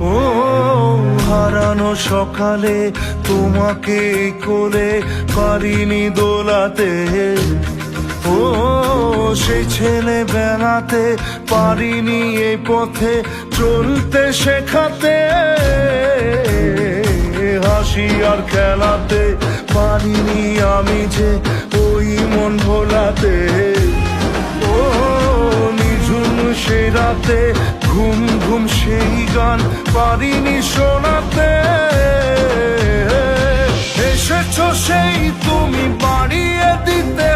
ও হারানো সকালে তোমাকে কোলে পারিনি দোলাতে, ও সেই ছেলে বেড়াতে পারিনি এই পথে চলতে শেখাতে, হাসি আর খেলাতে পারিনি আমি যে ওই মন ভোলাতে, ও নিঝুম সেই রাতে ঘুম ঘুম সেই গান পারিনি শোনাতে, এসেছো সেই তুমি বাড়িয়ে দিতে